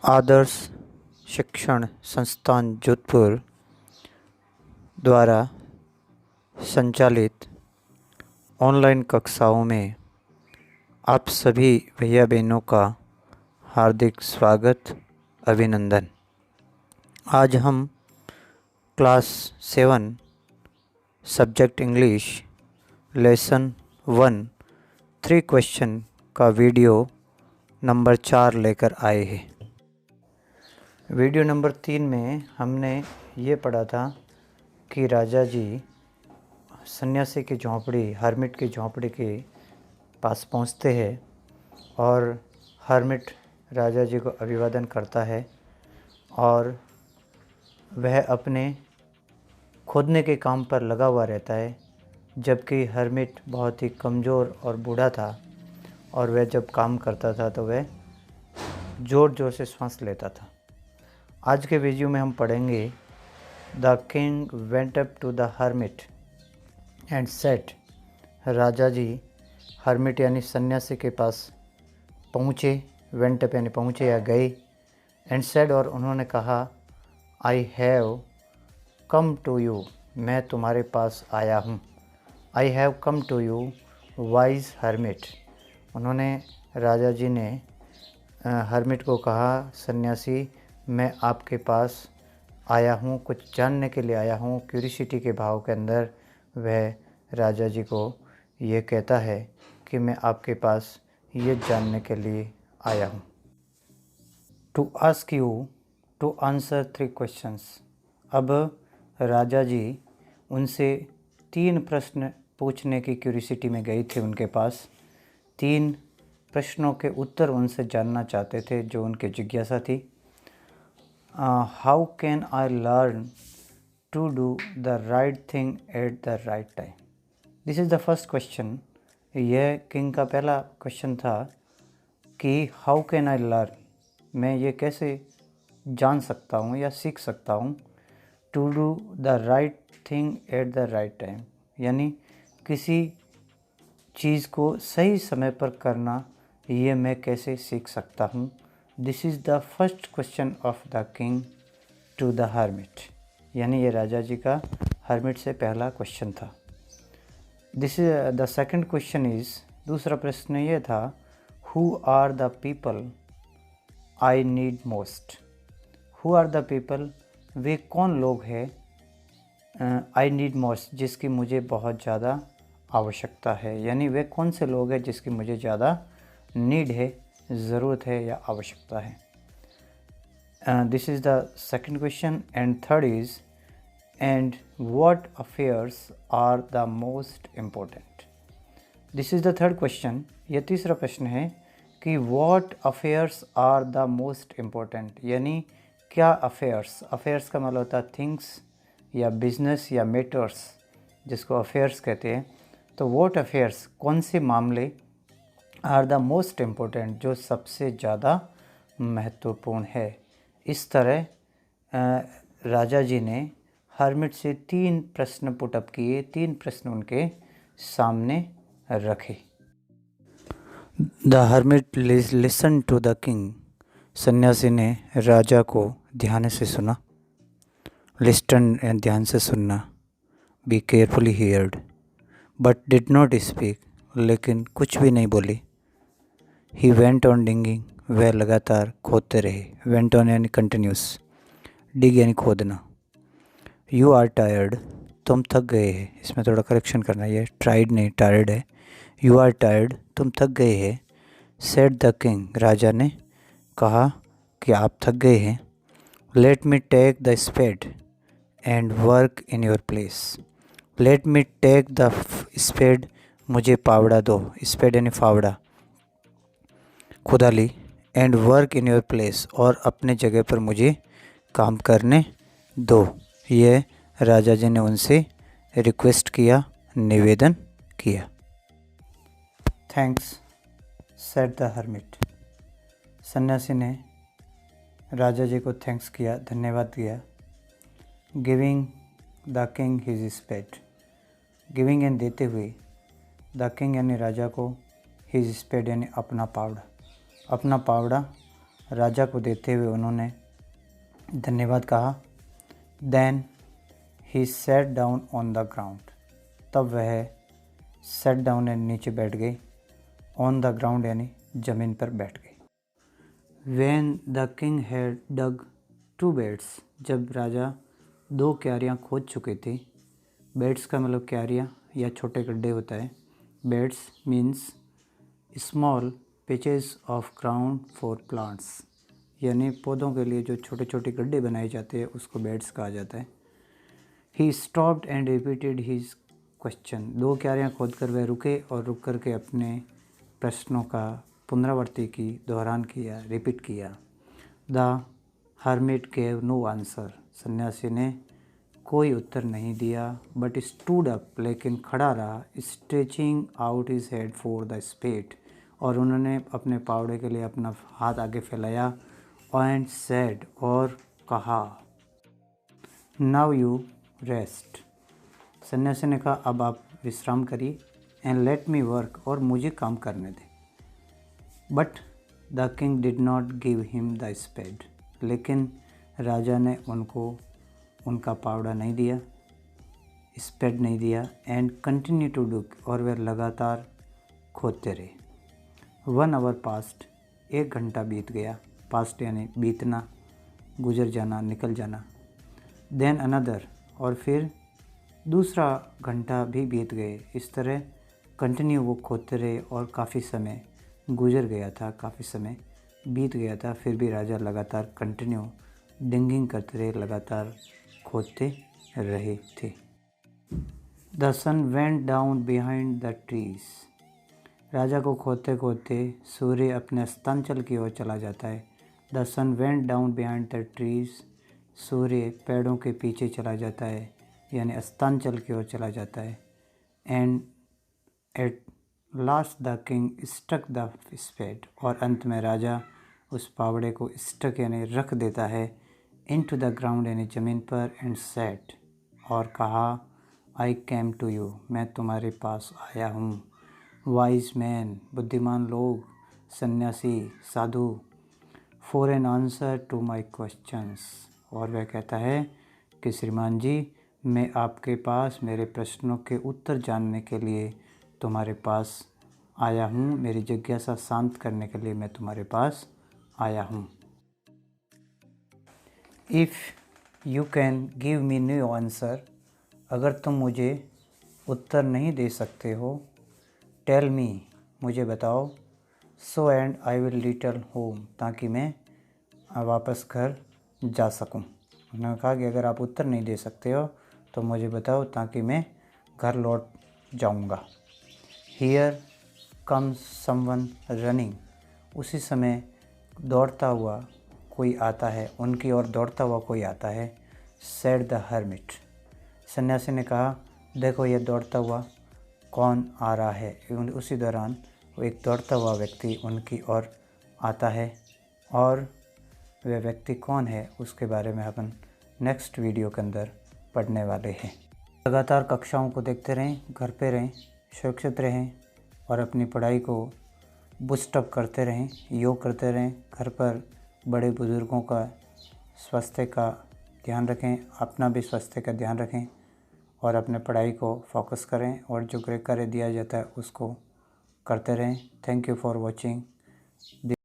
आदर्श शिक्षण संस्थान जोधपुर द्वारा संचालित ऑनलाइन कक्षाओं में आप सभी भैया बहनों का हार्दिक स्वागत, अभिनंदन। आज हम class 7 subject English lesson 1 3 question का वीडियो नंबर 4 लेकर आए हैं। वीडियो नंबर 3 में हमने ये पढ़ा था कि राजा जी सन्यासी की झोंपड़ी, हर्मिट की झोंपड़ी के पास पहुंचते हैं और हर्मिट राजा जी को अभिवादन करता है और वह अपने खोदने के काम पर लगा हुआ रहता है, जबकि हर्मिट बहुत ही कमज़ोर और बूढ़ा था और वह जब काम करता था तो वह ज़ोर ज़ोर से सांस लेता था। आज के वीडियो में हम पढ़ेंगे the king went up to the hermit and said. राजा जी हर्मिट यानी सन्यासी के पास पहुँचे, वेंट अप यानी पहुँचे या गए, एंड सेड और उन्होंने कहा I have come to you, मैं तुम्हारे पास आया हूँ। I have come to you wise hermit. उन्होंने राजा जी ने हर्मिट को कहा, सन्यासी मैं आपके पास आया हूँ, कुछ जानने के लिए आया हूँ। क्यूरियोसिटी के भाव के अंदर वह राजा जी को ये कहता है कि मैं आपके पास ये जानने के लिए आया हूँ। To ask you to answer 3 questions. अब राजा जी उनसे 3 प्रश्न पूछने की क्यूरियोसिटी में गई थी उनके पास। 3 प्रश्नों के उत्तर उनसे जानना चाहते थे, जो उनकी जिज्ञासा थी। How can I learn to do the right thing at the right time. This is the first question. यह किंग का पहला क्वेश्चन था कि हाउ कैन आई लर्न, मैं ये कैसे जान सकता हूँ या सीख सकता हूँ, to do the right thing at the right time, यानी किसी चीज़ को सही समय पर करना, ये मैं कैसे सीख सकता हूँ। This is the first question of the king to the hermit, यानी ये राजा जी का हर्मिट से पहला क्वेश्चन था। This is the second question is, दूसरा प्रश्न ये था, who are the people I need most. Who are the people, वे कौन लोग हैं, आई नीड मोस्ट, जिसकी मुझे बहुत ज़्यादा आवश्यकता है, यानी वे कौन से लोग हैं जिसकी मुझे ज़्यादा नीड है, ज़रूरत है या आवश्यकता है। This is the second question. And third is, and what affairs are the most important. This is the third question. यह तीसरा प्रश्न है कि what affairs are the most important, यानी क्या अफेयर्स, अफेयर्स का मतलब होता है थिंग्स या बिजनेस या मैटर्स, जिसको अफेयर्स कहते हैं। तो व्हाट अफेयर्स, कौन से मामले, आर द मोस्ट इम्पोर्टेंट, जो सबसे ज़्यादा महत्वपूर्ण है। इस तरह राजा जी ने हर्मिट से 3 प्रश्न पुटअप किए, 3 प्रश्न उनके सामने रखे। The hermit listen to the king. सन्यासी ने राजा को ध्यान से सुना। लिस्टन, ध्यान से सुनना। Be carefully heard, but did not speak, लेकिन कुछ भी नहीं बोली। ही वेंट ऑन डिंगिंग, वह लगातार खोदते रहे। वेंट ऑन यानी कंटिन्यूस, डिग यानी खोदना। यू आर टायर्ड, तुम थक गए हैं। इसमें थोड़ा करेक्शन करना है, ये ट्राइड नहीं टायर्ड है। यू आर टायर्ड, तुम थक गए हैं। सेड द किंग, राजा ने कहा कि आप थक गए हैं। Let me take the spade and work in your place. Let me take the spade, मुझे फावड़ा दो। स्पेड यानी फावड़ा, खुदाली। And work in your place, और अपने जगह पर मुझे काम करने दो। ये राजा जी ने उनसे रिक्वेस्ट किया, निवेदन किया। Thanks said the hermit. सन्यासी ने राजा जी को थैंक्स किया, धन्यवाद दिया। Giving the king his spade, giving यानी देते हुए, द किंग यानी राजा को, हिज स्पेड यानी अपना पावड़ा, अपना पावड़ा राजा को देते हुए उन्होंने धन्यवाद कहा। Then he sat down on the ground, तब वह सेट डाउन यानी नीचे बैठ गए, ऑन द ग्राउंड यानी ज़मीन पर बैठ गए। When the king had dug 2 beds, जब राजा 2 क्यारियाँ खोद चुके थे। बेड्स का मतलब क्यारियाँ या छोटे गड्ढे होता है। Beds means small pitches of ground for plants, यानी पौधों के लिए जो छोटे छोटे गड्ढे बनाए जाते हैं उसको बेड्स कहा जाता है। He stopped and repeated his question, 2 क्यारियाँ खोद कर वह रुके और रुक कर के अपने प्रश्नों का पुनरावृत्ति की, दोहरान किया, रिपीट किया। The hermit gave no answer, सन्यासी ने कोई उत्तर नहीं दिया। बट स्टूड अप, लेकिन खड़ा रहा। Stretching out his head for the spade, और उन्होंने अपने पावड़े के लिए अपना हाथ आगे फैलाया। एंड सेड, और कहा, नाउ यू रेस्ट, सन्यासी ने कहा अब आप विश्राम करिए। एंड लेट मी वर्क, और मुझे काम करने दें। But the king did not give him the spade, लेकिन राजा ने उनको उनका पावड़ा नहीं दिया, स्पेड नहीं दिया। एंड कंटिन्यू टू डू, और वे लगातार खोदते रहे। 1 आवर पास्ट, 1 घंटा बीत गया। पास्ट यानी बीतना, गुजर जाना, निकल जाना। देन अनदर, और फिर दूसरा घंटा भी बीत गए। इस तरह कंटिन्यू वो खोदते रहे और काफ़ी समय गुजर गया था, काफ़ी समय बीत गया था। फिर भी राजा लगातार कंटिन्यू डिंगिंग करते रहे, लगातार खोदते रहे थे। The sun went down behind the trees, राजा को खोदते खोदते सूर्य अपने अस्तांचल की ओर चला जाता है। The sun went down behind the trees, सूर्य पेड़ों के पीछे चला जाता है, यानी अस्तांचल की ओर चला जाता है। And at last the king stuck the spade, और अंत में राजा उस पावड़े को स्टक यानी रख देता है, इनटू द ग्राउंड यानी ज़मीन पर। एंड सेट, और कहा, आई केम टू यू, मैं तुम्हारे पास आया हूँ। वाइज मैन, बुद्धिमान लोग, सन्यासी, साधु, for an answer to my questions, और वह कहता है कि श्रीमान जी, मैं आपके पास मेरे प्रश्नों के उत्तर जानने के लिए तुम्हारे पास आया हूँ, मेरी जिज्ञासा शांत करने के लिए मैं तुम्हारे पास आया हूँ। If you can give me know answer, अगर तुम मुझे उत्तर नहीं दे सकते हो, टेल मी, मुझे बताओ, so and I will return home, ताकि मैं वापस घर जा सकूं। उन्होंने कहा कि अगर आप उत्तर नहीं दे सकते हो तो मुझे बताओ, ताकि मैं घर लौट जाऊंगा। हियर कम्स समवन रनिंग, उसी समय दौड़ता हुआ कोई आता है, उनकी ओर दौड़ता हुआ कोई आता है। सेड द हर्मिट, सन्यासी ने कहा, देखो ये दौड़ता हुआ कौन आ रहा है। उसी दौरान वो एक दौड़ता हुआ व्यक्ति उनकी ओर आता है, और वह व्यक्ति कौन है उसके बारे में अपन नेक्स्ट वीडियो के अंदर पढ़ने वाले हैं। लगातार कक्षाओं को देखते रहें, घर पे रहें, सुरक्षित रहें और अपनी पढ़ाई को बूस्टअप करते रहें, योग करते रहें। घर पर बड़े बुज़ुर्गों का स्वास्थ्य का ध्यान रखें, अपना भी स्वास्थ्य का ध्यान रखें और अपने पढ़ाई को फोकस करें, और जो गृह कार्य दिया जाता है उसको करते रहें। Thank you for watching.